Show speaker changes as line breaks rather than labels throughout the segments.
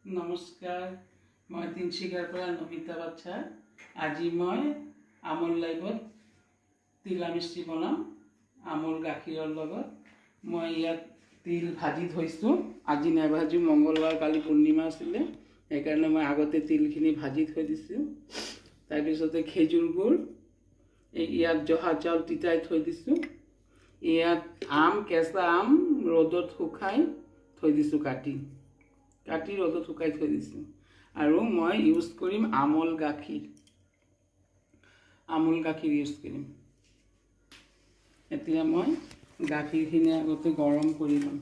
নমস্কাৰ, মই তিনিচুকীয়াৰ পৰা নমিতা বাচ্চা। আজি মই আমুল লাইভত তিলা মিষ্টি বনাম আমুল গাখীৰৰ লগত। মই ইয়াত তিল ভাজি থৈছোঁ। আজি নাভাজি, মংগলবাৰ, কালি পূৰ্ণিমা আছিলে, সেইকাৰণে মই আগতে তিলখিনি ভাজি থৈ দিছোঁ। তাৰপিছতে খেজুৰ গুড়, ইয়াত জহা চাউল তিতাই থৈ দিছোঁ। ইয়াত কেঁচা আম ৰ'দত শুকাই থৈ দিছোঁ, কাটি ৰ'দত শুকাই থৈ দিছোঁ। আৰু মই ইউজ কৰিম আমুল গাখীৰ ইউজ কৰিম। এতিয়া মই গাখীৰখিনি আগতে গৰম কৰি ল'ম।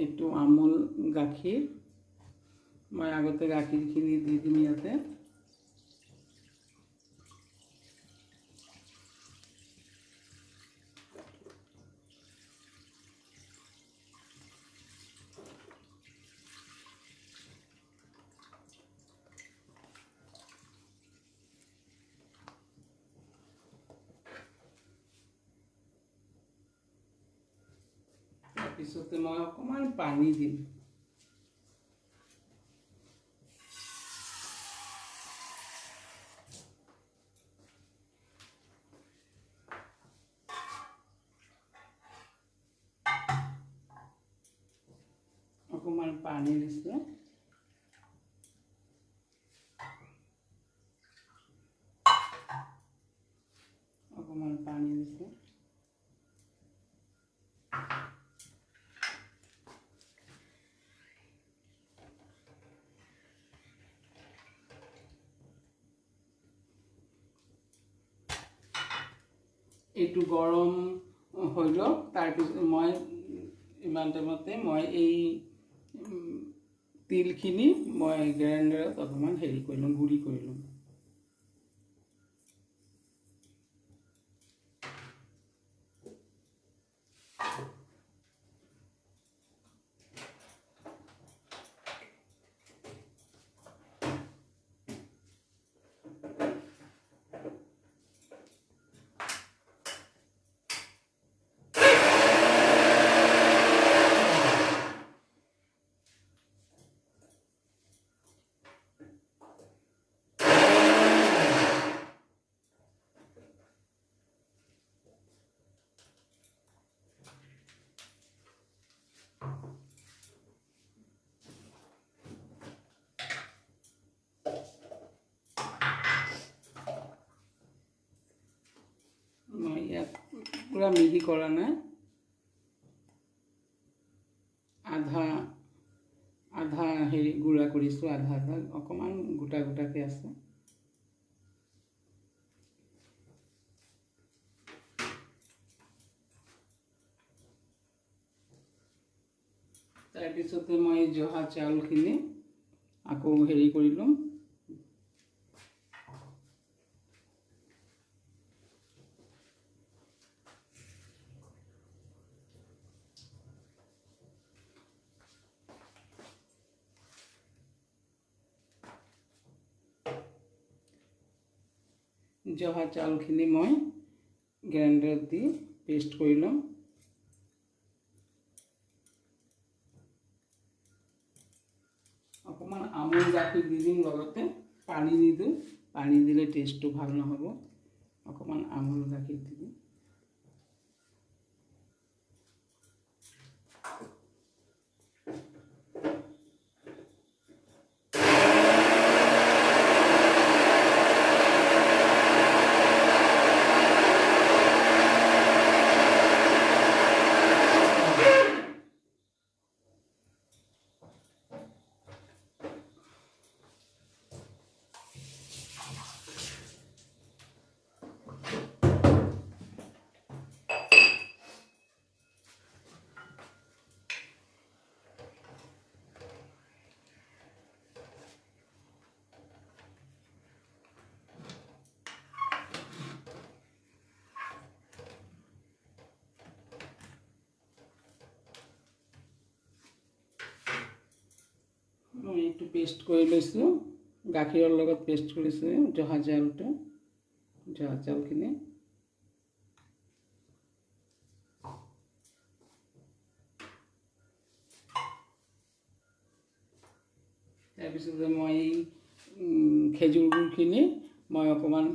এইটো আমুল গাখীৰ, মই আগতে গাখীৰখিনি দি দিম ইয়াতে। তাৰপিছতে মই অকণমান পানী দিম। অকণমান পানী দিছোঁ। অকণমান পানী দিছোঁ। এইটো গৰম হৈ লওক। তাৰপিছত মই ইমান টাইমতে মই এই তিলখিনি মই গ্ৰাইণ্ডাৰত অকণমান কৰি ল'ম, গুড়ি কৰি ল'ম। মই ইয়াত পুৰা মিহি কৰা নাই, আধা গুড়া কৰিছোঁ, আধা অকণমান গোটা গোটাকৈ আছে। তাৰপিছতে মই জহা চাউলখিনি আকৌ কৰি ল'ম। জহা চাউলখিনি মই গ্ৰাইণ্ডাৰত দি পেষ্ট কৰি ল'ম। অকণমান আমুল গাখীৰ দি দিম, লগতে পানী নিদিওঁ, পানী দিলে টেষ্টটো ভাল নহ'ব। অকণমান আমুল গাখীৰ দি দিম। মই এইটো পেষ্ট কৰি লৈছোঁ, গাখীৰৰ লগত পেষ্ট কৰিছোঁ জহা চাউলটো। জহা চাউলখিনি তাৰপিছতে মই খেজুৰ গুড়খিনি মই অকণমান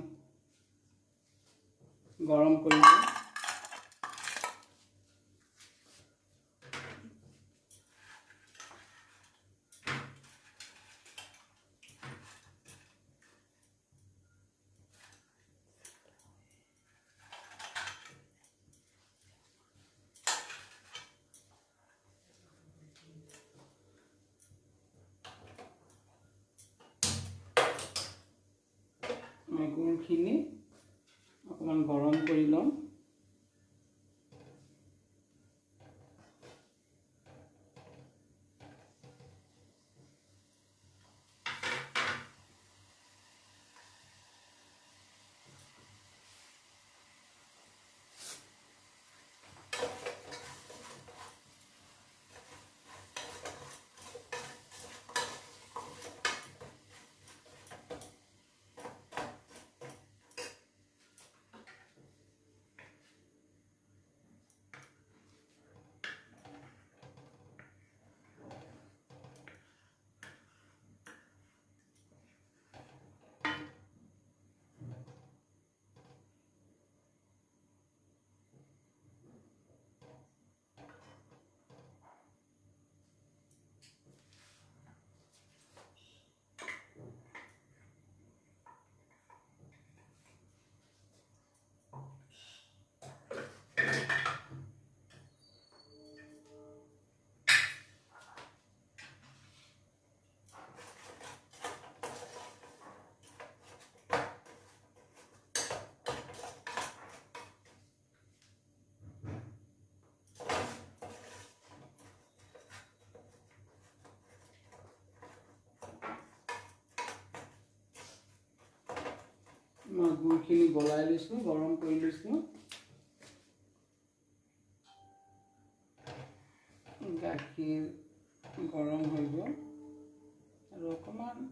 গৰম কৰি দিওঁ। মই গুড়খিনি অকণমান গৰম কৰি ল'ম। মই গুড়খিনি গলাই লৈছোঁ, গৰম কৰি লৈছোঁ। গাখীৰ গৰম হৈ গ'ল আৰু অকণমান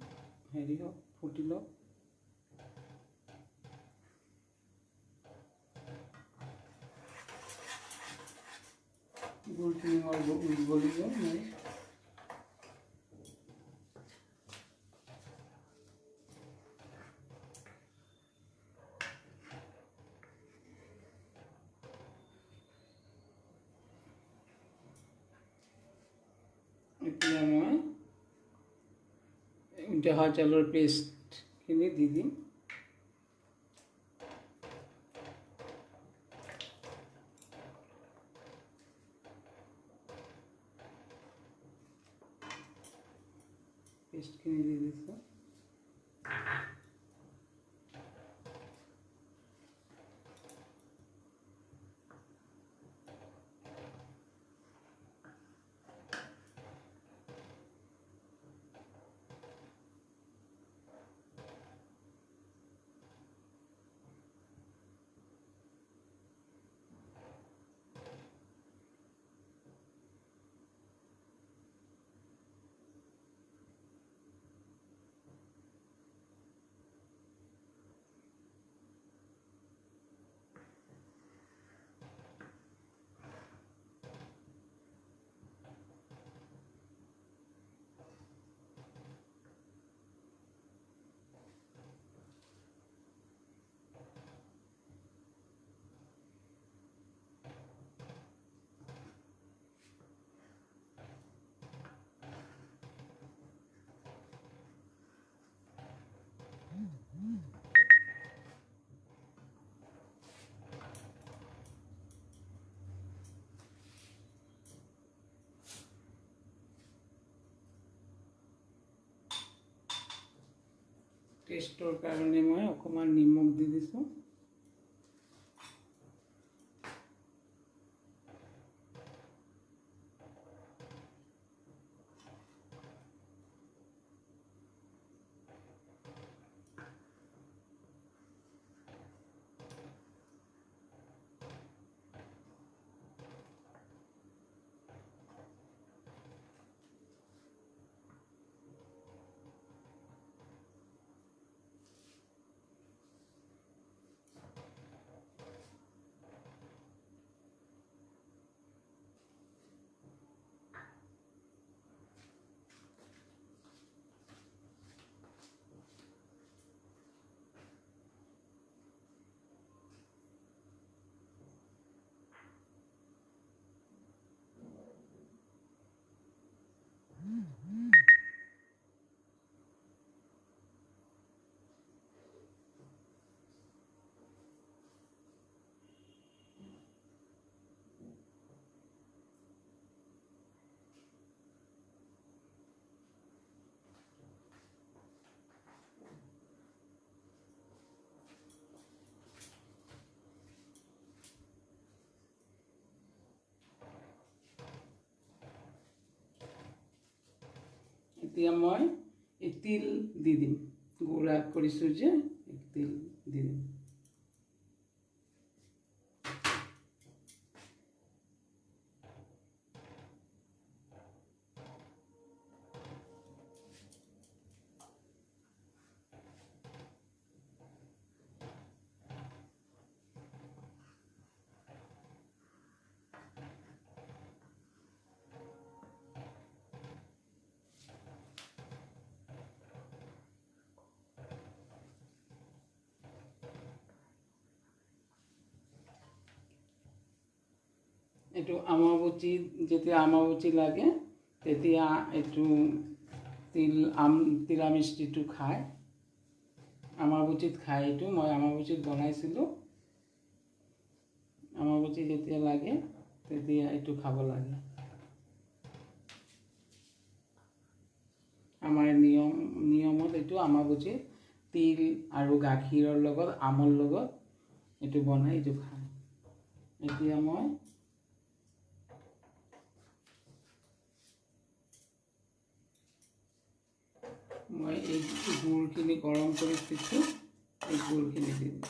হেৰি হওক, ফুটি লওক। গুড়খিনি মোৰ গলি গ'ল। মই এতিয়া জহা চাউলৰ পেষ্টখিনি দি দিম। পেষ্টখিনি দি দিছোঁ। টেষ্টৰ কাৰণে মই অকণমান নিমখ দি দিছোঁ। এতিয়া মই এই তিল দি দিম, গুড়া কৰিছোঁ যে তিল দি দিম। এইটো আমবুচি, যেতিয়া আমবুচি লাগে তেতিয়া এইটো তিলা মিষ্টিটো খায়, আমবুচিত খায়। এইটো মই আমবুচিত বনাইছিলোঁ। আমবুচি যেতিয়া লাগে তেতিয়া এইটো খাব লাগে। আমাৰ নিয়মত এইটো আমবুচিত তিল আৰু গাখীৰৰ লগত, আমৰ লগত এইটো বনাই এইটো খায়। এতিয়া মই এই গুড়খিনি গৰম কৰি দিছোঁ, এই গুড়খিনি দি দিম।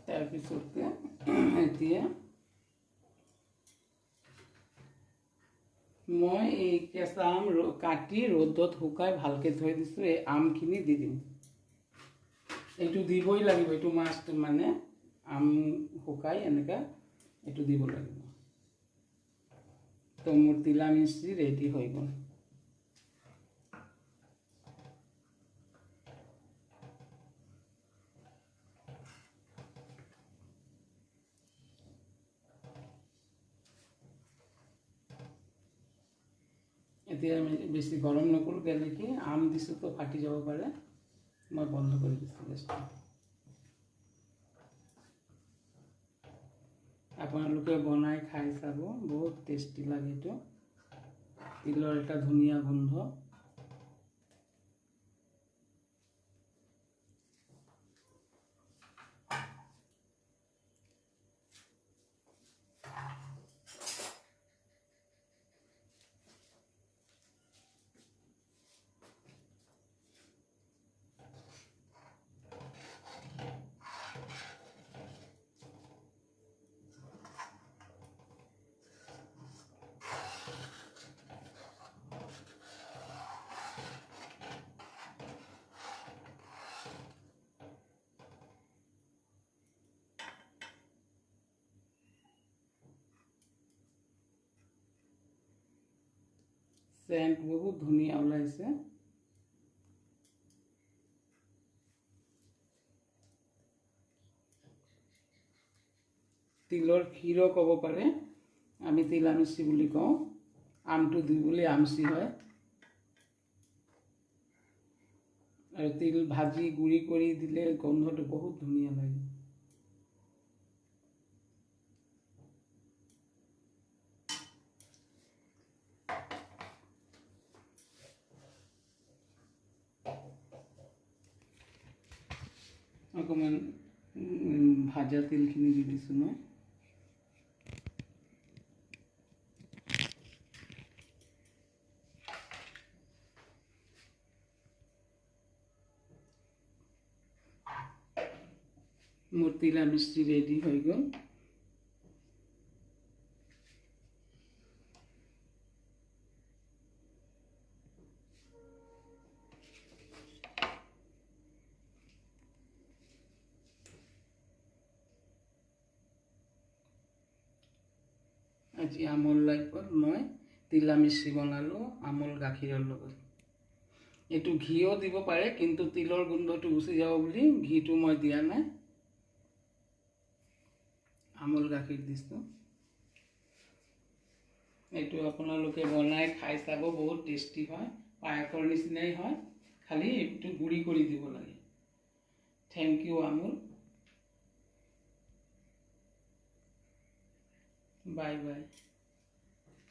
তাৰপিছতে এতিয়া মই এই কেঁচা আম কাটি ৰ'দত শুকাই ভালকৈ থৈ দিছোঁ, এই আমখিনি দি দিম। এইটো দিবই লাগিব, এইটো মাষ্ট মানে আম শুকাই এনেকৈ এইটো দিব লাগিব। তো মোৰ তিলা মিষ্টি ৰেডি হৈ গ'ল। এতিয়া আমি বেছি গৰম নকৰোঁ, কেনেকৈ আম দিছোঁ তো ফাটি যাব পাৰে। মই বন্ধ কৰি দিছোঁ গেছটো। আপোনালোকে বনাই খাই চাব, বহুত টেষ্টি লাগে। এইটো তিলৰ এটা ধুনীয়া গোন্ধ। সেন্ট বহুত ধুনীয়া ওলাইছে। তিলৰ ক্ষীৰো ক'ব পাৰে, আমি তিলা মিষ্টি বুলি কওঁ। আমটো দি বুলি আমচি হয়। আৰু তিল ভাজি গুড়ি কৰি দিলে গোন্ধটো বহুত ধুনীয়া লাগে। অকণমান ভাজা তিলখিনি দি দিছোঁ মই। মোৰ তিলা মিষ্টি ৰেডি হৈ গ'ল। আজি আমুল লাইফত মই তিলা মিষ্টি বনালোঁ আমুল গাখীৰৰ লগত। এইটো ঘিও দিব পাৰে, কিন্তু তিলৰ গোন্ধটো গুচি যাব বুলি ঘিটো মই দিয়া নাই, আমুল গাখীৰ দিছোঁ। এইটো আপোনালোকে বনাই খাই চাব, বহুত টেষ্টি হয়, পায়সৰ নিচিনাই হয়, খালি এইটো গুড়ি কৰি দিব লাগে। Thank you Amul, bye by.